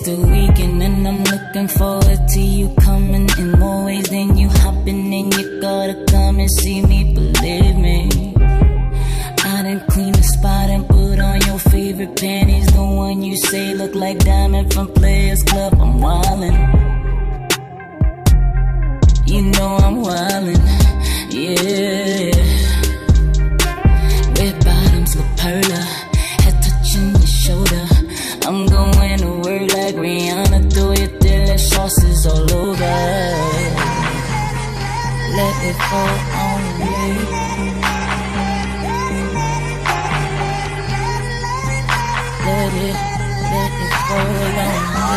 the weekend and I'm looking forward to you coming in more ways than you hopping in your car to come and see me, believe me. I done clean the spot and put on your favorite panties, the one you say look like Diamond from Players Club. I'm wildin', you know I'm wildin', yeah. Red bottoms look perla, head touching your shoulder. I'm going to work like Rihanna, throw it till the sauces all over. Let it fall on me. Let it fall on me.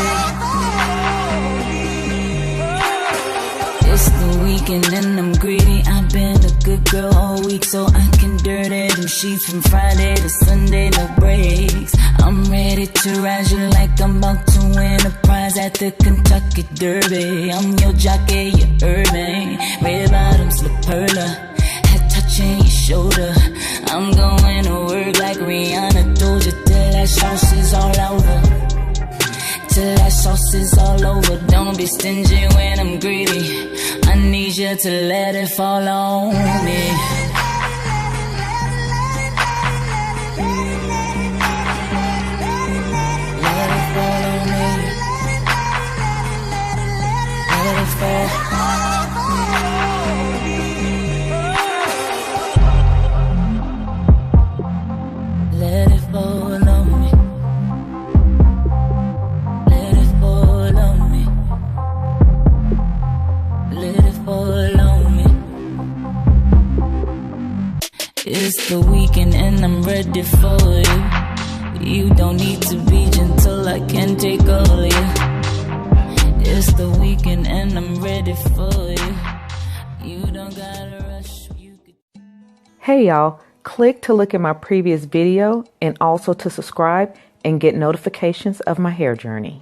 It's the weekend and I'm greedy. I've been a good girl all week, so I can dirty them sheets from Friday to Sunday, no breaks. I'm ready to rise you like I'm about to win a prize at the Kentucky Derby. I'm your jockey, your urban. Red bottoms look perla, head touching your shoulder. I'm going to work like Rihanna, told you till that sauce is all over. Till that sauce is all over. Don't be stingy when I'm greedy. I need you to let it fall on me. Let it fall on me. Let it fall. Let it fall on me. Let it fall on me. Let it fall on me. It's the weekend and I'm ready for you. You don't need to be gentle, I can take all of you. It's the weekend and I'm ready for you. You don't gotta rush. Hey y'all, click to look at my previous video and also to subscribe and get notifications of my hair journey.